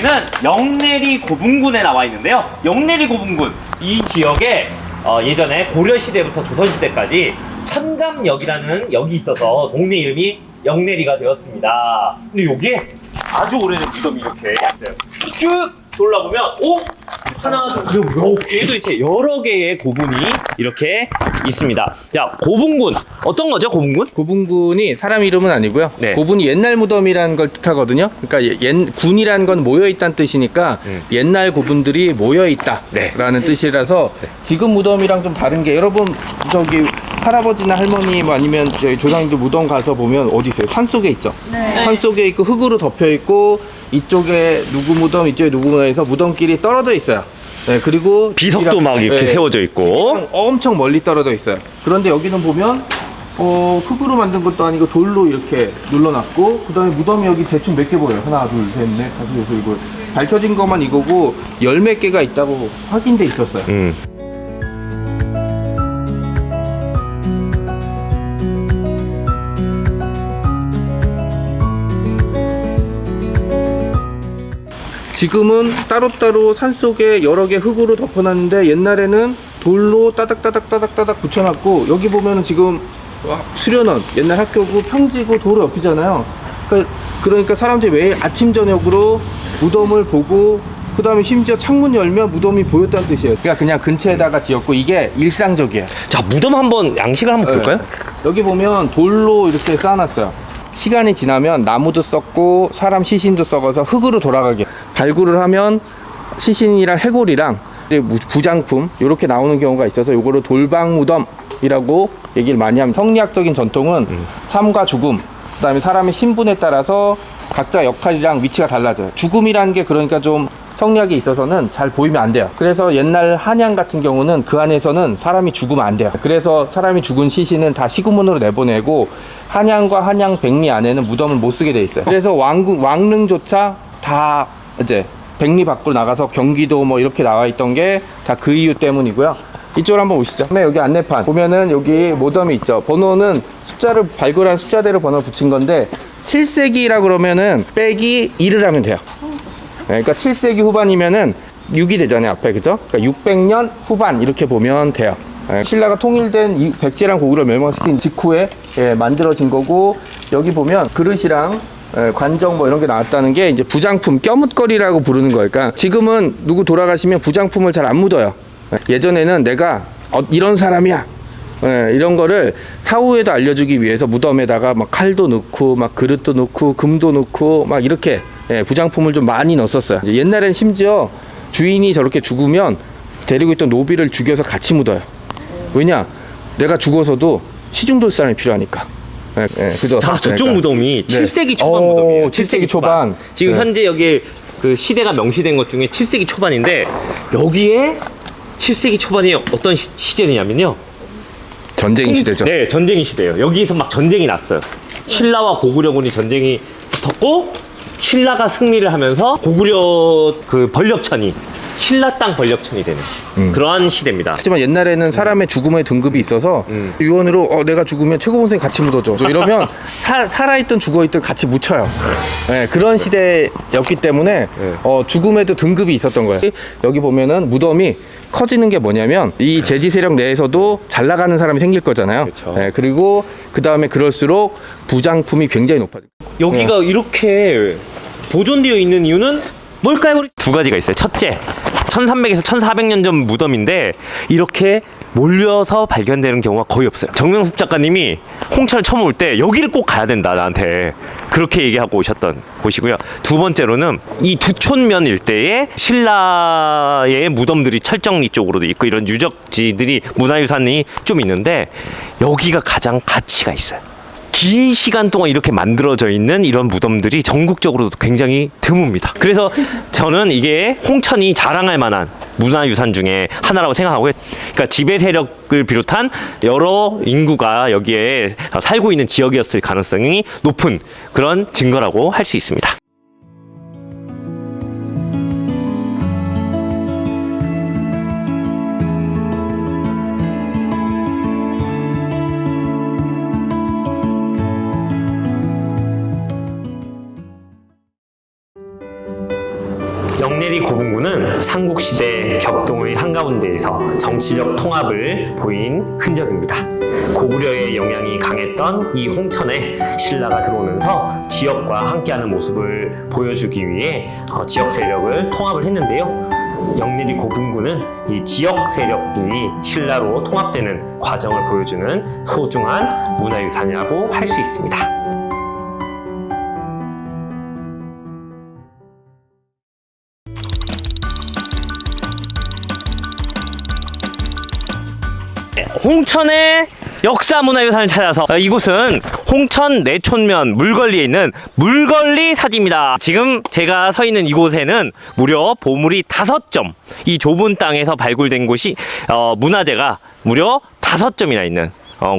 저희는 영내리 고분군에 나와 있는데요. 영내리 고분군 이 지역에 예전에 고려시대부터 조선시대까지 천감역이라는 역이 있어서 동네 이름이 영내리가 되었습니다. 근데 여기에 아주 오래된 무덤이 이렇게 있어요. 쭉 돌아보면 하나, 둘, 여기도 이제 여러 개의 고분이 이렇게 있습니다. 자, 고분군 어떤 거죠, 고분군? 고분군이 사람 이름은 아니고요. 네. 고분이 옛날 무덤이라는 걸 뜻하거든요. 그러니까 군이라는 건 모여있다는 뜻이니까 옛날 고분들이 모여있다라는 뜻이라서 지금 무덤이랑 좀 다른 게, 여러분 저기 할아버지나 할머니 뭐 아니면 저희 조상님들 무덤 가서 보면 어디 있어요? 산속에 있죠. 네. 산속에 있고 흙으로 덮여 있고 이쪽에 누구 무덤, 이쪽에 누구 무덤에서 무덤길이 떨어져 있어요. 네, 그리고 비석도 막 이렇게 세워져 있고 엄청 멀리 떨어져 있어요. 그런데 여기는 보면 흙으로 만든 것도 아니고 돌로 이렇게 눌러놨고, 그 다음에 무덤이 여기 대충 몇 개 보여요? 하나, 둘, 셋, 넷, 다섯, 여섯, 일곱. 밝혀진 것만 이거고 열 몇 개가 있다고 확인돼 있었어요. 지금은 따로따로 산속에 여러 개 흙으로 덮어놨는데, 옛날에는 돌로 따닥따닥 붙여놨고, 여기 보면은 지금 수련원, 옛날 학교고 평지고 도로 옆이잖아요. 그러니까 사람들이 매일 아침 저녁으로 무덤을 보고, 그 다음에 심지어 창문 열면 무덤이 보였다는 뜻이에요. 그러니까 그냥 근처에다가 지었고, 이게 일상적이에요. 자, 무덤 한번 양식을 한번 볼까요? 여기 보면 돌로 이렇게 쌓아놨어요. 시간이 지나면 나무도 썩고 사람 시신도 썩어서 흙으로 돌아가게, 발굴을 하면 시신이랑 해골이랑 부장품 이렇게 나오는 경우가 있어서 요거를 돌방무덤이라고 얘기를 많이 합니다. 성리학적인 전통은 삶과 죽음, 그 다음에 사람의 신분에 따라서 각자 역할이랑 위치가 달라져요. 죽음이라는 게 그러니까 좀 성리학에 있어서는 잘 보이면 안 돼요. 그래서 옛날 한양 같은 경우는 그 안에서는 사람이 죽으면 안 돼요. 그래서 사람이 죽은 시신은 다 시구문으로 내보내고, 한양과 한양 백리 안에는 무덤을 못 쓰게 돼 있어요. 그래서 왕릉조차 다 이제 백리 밖으로 나가서 경기도 뭐 이렇게 나와 있던 게 다 그 이유 때문이고요. 이쪽으로 한번 오시죠. 여기 안내판 보면은 여기 무덤이 있죠. 번호는 숫자를 발굴한 숫자대로 번호 붙인 건데, 7세기라 그러면은 빼기 1을 하면 돼요. 그러니까 7세기 후반이면은 6이 되잖아요, 앞에. 그죠? 그러니까 600년 후반 이렇게 보면 돼요. 신라가 통일된 백제랑 고구려 멸망시킨 직후에 만들어진 거고, 여기 보면 그릇이랑 관정 뭐 이런 게 나왔다는 게 이제 부장품, 껴묻거리라고 부르는 거예요. 그러니까 지금은 누구 돌아가시면 부장품을 잘 안 묻어요. 예전에는 내가 이런 사람이야, 이런 거를 사후에도 알려주기 위해서 무덤에다가 막 칼도 넣고 막 그릇도 넣고 금도 넣고 막 이렇게 부장품을 좀 많이 넣었어요. 옛날엔 심지어 주인이 저렇게 죽으면 데리고 있던 노비를 죽여서 같이 묻어요. 왜냐? 내가 죽어서도 시중돌 사람이 필요하니까. 그죠? 자, 저쪽 그러니까. 무덤이 7세기 초반 무덤이에요. 7세기 초반. 지금 현재 여기 그 시대가 명시된 것 중에 7세기 초반인데, 여기에 7세기 초반이 어떤 시절이냐면요. 전쟁 시대죠. 네, 전쟁이 시대예요. 여기서 막 전쟁이 났어요. 신라와 고구려군이 전쟁이 붙었고, 신라가 승리를 하면서 고구려 그 번력천이 신라 땅 번력천이 되는 그러한 시대입니다. 하지만 옛날에는 사람의 죽음의 등급이 있어서 유언으로 내가 죽으면 최고봉생이 같이 묻어줘. 이러면 살아있든 죽어있든 같이 묻혀요. 그런 시대였기 때문에 죽음에도 등급이 있었던 거예요. 여기 보면은 무덤이 커지는 게 뭐냐면, 이 제지 세력 내에서도 잘 나가는 사람이 생길 거잖아요. 그렇죠. 그리고 그 다음에 그럴수록 부장품이 굉장히 높아져요. 여기가 이렇게 보존되어 있는 이유는 뭘까요? 두 가지가 있어요. 첫째, 1300에서 1400년 전 무덤인데 이렇게 몰려서 발견되는 경우가 거의 없어요. 정명섭 작가님이 홍천을 처음 올 때 여기를 꼭 가야 된다 나한테 그렇게 얘기하고 오셨던 곳이고요. 두 번째로는 이 두촌면 일대에 신라의 무덤들이 철정리 쪽으로도 있고 이런 유적지들이, 문화유산이 좀 있는데, 여기가 가장 가치가 있어요. 긴 시간 동안 이렇게 만들어져 있는 이런 무덤들이 전국적으로도 굉장히 드뭅니다. 그래서 저는 이게 홍천이 자랑할 만한 문화유산 중에 하나라고 생각하고요. 그러니까 지배 세력을 비롯한 여러 인구가 여기에 살고 있는 지역이었을 가능성이 높은 그런 증거라고 할 수 있습니다. 영내리 고분군은 삼국시대 격동의 한가운데에서 정치적 통합을 보인 흔적입니다. 고구려의 영향이 강했던 이 홍천에 신라가 들어오면서 지역과 함께하는 모습을 보여주기 위해 지역 세력을 통합을 했는데요. 영내리 고분군은 이 지역 세력이 신라로 통합되는 과정을 보여주는 소중한 문화유산이라고 할 수 있습니다. 홍천의 역사문화유산을 찾아서 이곳은 홍천 내촌면 물걸리에 있는 물걸리 사지입니다. 지금 제가 서 있는 이곳에는 무려 보물이 5점, 이 좁은 땅에서 발굴된 곳이 문화재가 무려 5점이나 있는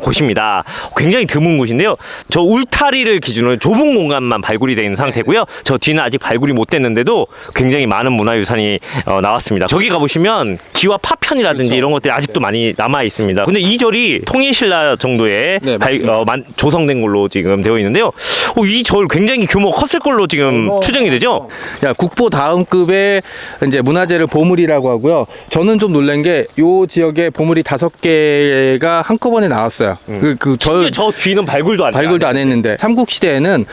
곳입니다. 굉장히 드문 곳인데요. 저 울타리를 기준으로 좁은 공간만 발굴이 된 상태고요. 저 뒤는 아직 발굴이 못 됐는데도 굉장히 많은 문화유산이 나왔습니다. 저기 가보시면 기와 파편이라든지 그렇죠. 이런 것들이 아직도 많이 남아 있습니다. 근데 이 절이 통일신라 정도의 네, 조성된 걸로 지금 되어 있는데요. 이 절 굉장히 규모가 컸을 걸로 지금 추정이 되죠. 국보 다음급의 이제 문화재를 보물이라고 하고요. 저는 좀 놀란 게 이 지역에 보물이 5개가 한꺼번에 나왔어요. 저 뒤는 발굴도 안 했는데 삼국시대에는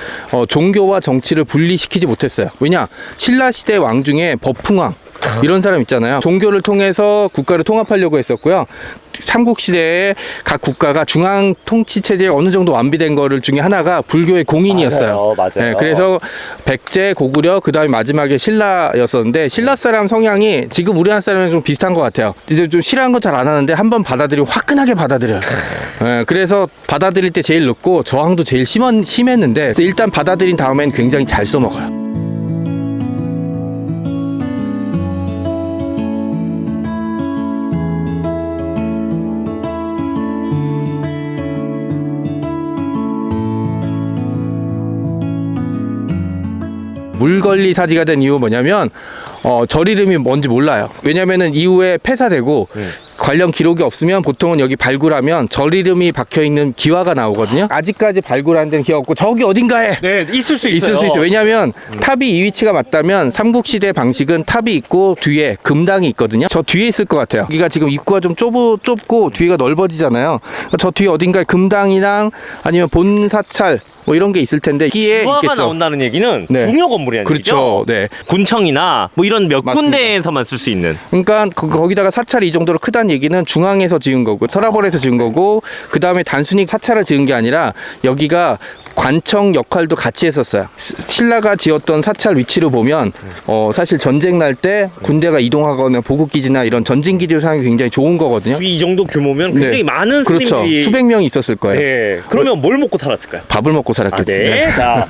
종교와 정치를 분리시키지 못했어요. 왜냐? 신라시대 왕 중에 법흥왕 이런 사람 있잖아요. 종교를 통해서 국가를 통합하려고 했었고요. 삼국시대에 각 국가가 중앙 통치 체제에 어느 정도 완비된 거를 중에 하나가 불교의 공인이었어요. 맞아요. 네, 그래서 백제, 고구려, 그 다음에 마지막에 신라였었는데 신라 사람 성향이 지금 우리나라 사람이랑 좀 비슷한 것 같아요. 이제 좀 싫어하는 건 잘 안 하는데 한번 받아들이고 화끈하게 받아들여요. 네, 그래서 받아들일 때 제일 늦고 저항도 제일 심했는데 일단 받아들인 다음엔 굉장히 잘 써먹어요. 물걸리 사지가 된 이유 뭐냐면 절 이름이 뭔지 몰라요. 왜냐면은 이후에 폐사되고 관련 기록이 없으면 보통은 여기 발굴하면 절 이름이 박혀있는 기와가 나오거든요. 아직까지 발굴한 데는 기와 없고 저기 어딘가에 있을 수 있어요. 왜냐면 탑이 이 위치가 맞다면 삼국시대 방식은 탑이 있고 뒤에 금당이 있거든요. 저 뒤에 있을 것 같아요. 여기가 지금 입구가 좀 좁고 뒤가 넓어지잖아요. 저 뒤에 어딘가에 금당이랑 아니면 본사찰 뭐 이런 게 있을 텐데 여기에 기와가 있겠죠. 나온다는 얘기는 중요 건물이라는 그렇죠. 얘기죠. 네. 군청이나 뭐 이런 몇 맞습니다. 군데에서만 쓸 수 있는. 그러니까 거기다가 사찰이 이 정도로 크다는 얘기는 중앙에서 지은 거고 서라벌에서 지은 거고 그 다음에 단순히 사찰을 지은 게 아니라 여기가 관청 역할도 같이 했었어요. 신라가 지었던 사찰 위치를 보면 사실 전쟁 날 때 군대가 이동하거나 보급기지나 이런 전진기지를 사용이 굉장히 좋은 거거든요. 이 정도 규모면 굉장히 많은 그렇죠. 스님들이 수백 명이 있었을 거예요. 네. 그러면 뭘 먹고 살았을까요? 밥을 먹고 살았겠죠. 네. 자,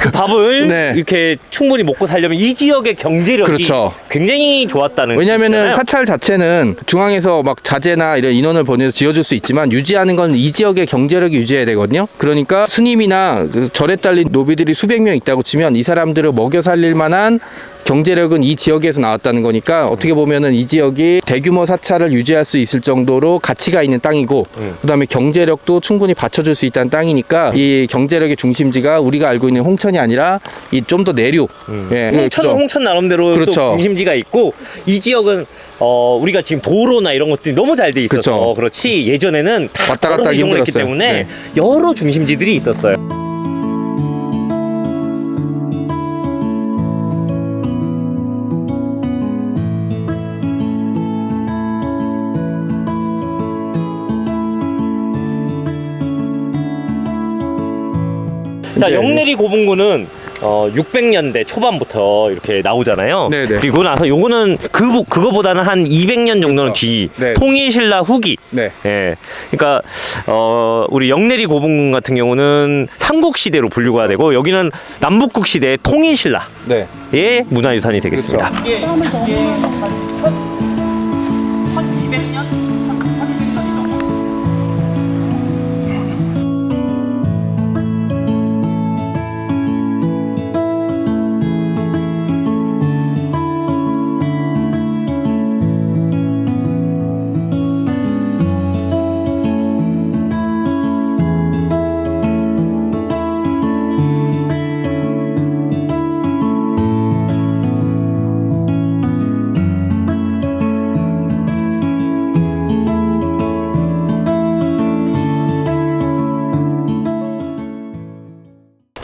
그 밥을 이렇게 충분히 먹고 살려면 이 지역의 경제력이 그렇죠. 굉장히 좋았다는. 왜냐면은 뜻이잖아요. 사찰 자체는 중앙에서 막 자재나 이런 인원을 보내서 지어줄 수 있지만 유지하는 건 이 지역의 경제력이 유지해야 되거든요. 그러니까 스님이나 그 절에 딸린 노비들이 수백 명 있다고 치면 이 사람들을 먹여 살릴 만한 경제력은 이 지역에서 나왔다는 거니까 어떻게 보면은 이 지역이 대규모 사찰을 유지할 수 있을 정도로 가치가 있는 땅이고 그다음에 경제력도 충분히 받쳐줄 수 있다는 땅이니까 이 경제력의 중심지가 우리가 알고 있는 홍천이 아니라 이 좀 더 내륙. 홍천은 홍천 나름대로 또 그렇죠. 중심지가 있고 이 지역은 우리가 지금 도로나 이런 것들이 너무 잘 돼 있어서 그렇죠. 그렇지 예전에는 다 왔다 갔다 하기 이동을 했기 힘들었어요. 때문에 여러 중심지들이 있었어요. 자, 영내리 고분군은 600년대 초반부터 이렇게 나오잖아요. 네네. 그리고 나서 요거는 그거보다는 한 200년 정도는 그렇죠. 뒤 네. 통일신라 후기. 네. 예. 그러니까 우리 영내리 고분군 같은 경우는 삼국시대로 분류가 되고 여기는 남북국 시대 통일신라의 네. 문화유산이 되겠습니다. 그렇죠. 이게 한 1200년? 1200년이 넘어.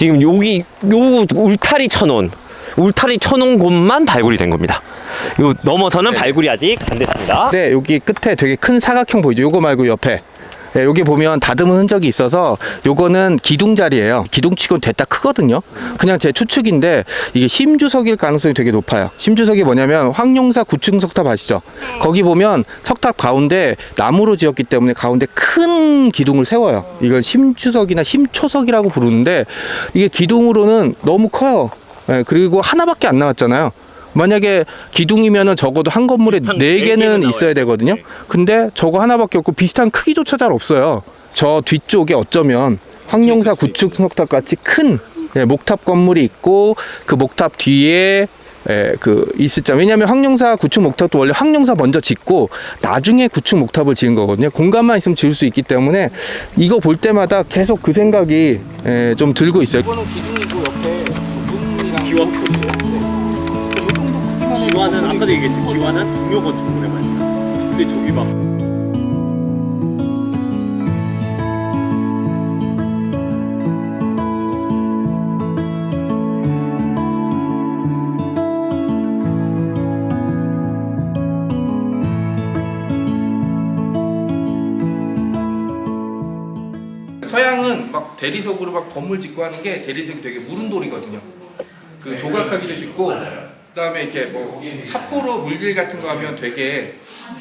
지금 여기 요 울타리 쳐놓은 곳만 발굴이 된 겁니다. 요 넘어서는 발굴이 아직 안 됐습니다. 네, 여기 끝에 되게 큰 사각형 보이죠? 요거 말고 옆에. 네, 여기 보면 다듬은 흔적이 있어서 요거는 기둥 자리예요. 기둥치곤 됐다 크거든요. 그냥 제 추측인데 이게 심주석일 가능성이 되게 높아요. 심주석이 뭐냐면 황룡사 9층 석탑 아시죠? 거기 보면 석탑 가운데 나무로 지었기 때문에 가운데 큰 기둥을 세워요. 이걸 심주석이나 심초석이라고 부르는데 이게 기둥으로는 너무 커요. 네, 그리고 하나밖에 안 나왔잖아요. 만약에 기둥이면은 적어도 한 건물에 비슷한 네 네 개는 개는 나와요. 있어야 되거든요. 네. 근데 저거 하나밖에 없고 비슷한 크기조차 잘 없어요. 저 뒤쪽에 어쩌면 황룡사 구축 석탑 같이 큰 목탑 건물이 있고 그 목탑 뒤에 그 있을 점. 왜냐하면 황룡사 구축 목탑도 원래 황룡사 먼저 짓고 나중에 구축 목탑을 지은 거거든요. 공간만 있으면 지을 수 있기 때문에 이거 볼 때마다 계속 그 생각이 좀 들고 있어요. 이거는 기둥이고 옆에 문이랑 기와 기와는 아까도 얘기했지. 기와는 동료 건축물의 말이야. 근데 저기 막 서양은 막 대리석으로 막 건물 짓고 하는 게 대리석이 되게 무른돌이거든요. 그 조각하기도 쉽고 그다음에 이렇게 뭐 삿포로 물질 같은 거 하면 되게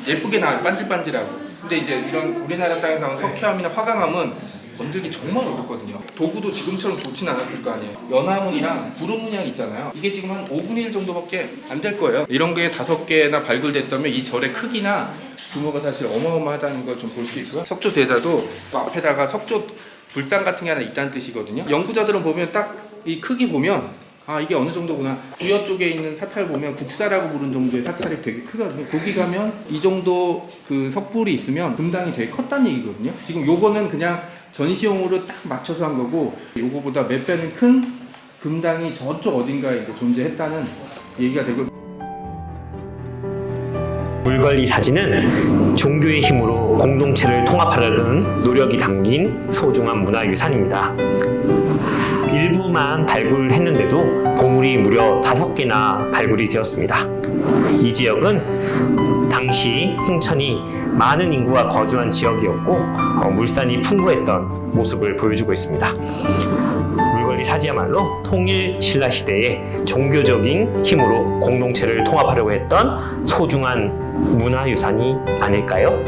예쁘게 나와요. 반질반질하고. 근데 이제 이런 우리나라 땅에 나온 석회암이나 화강암은 건들기 정말 어렵거든요. 도구도 지금처럼 좋진 않았을 거 아니에요. 연화문이랑 구름 문양 있잖아요. 이게 지금 한 5분의 1 정도밖에 안 될 거예요. 이런 게 5개나 발굴됐다면 이 절의 크기나 규모가 사실 어마어마하다는 걸 좀 볼 수 있고요. 석조 대사도 앞에다가 석조 불상 같은 게 하나 있다는 뜻이거든요. 연구자들은 보면 딱 이 크기 보면 아 이게 어느 정도구나. 부여 쪽에 있는 사찰 보면 국사라고 부른 정도의 사찰이 되게 크거든요. 거기 가면 이 정도 그 석불이 있으면 금당이 되게 컸다는 얘기거든요. 지금 요거는 그냥 전시용으로 딱 맞춰서 한 거고 요거보다 몇 배는 큰 금당이 저쪽 어딘가에 이제 존재했다는 얘기가 되고. 물관리 사진은 종교의 힘으로 공동체를 통합하려는 노력이 담긴 소중한 문화유산입니다. 일부만 발굴했는데도 보물이 무려 5개나 발굴이 되었습니다. 이 지역은 당시 홍천이 많은 인구가 거주한 지역이었고 물산이 풍부했던 모습을 보여주고 있습니다. 물관리 사지야말로 통일 신라 시대에 종교적인 힘으로 공동체를 통합하려고 했던 소중한 문화유산이 아닐까요?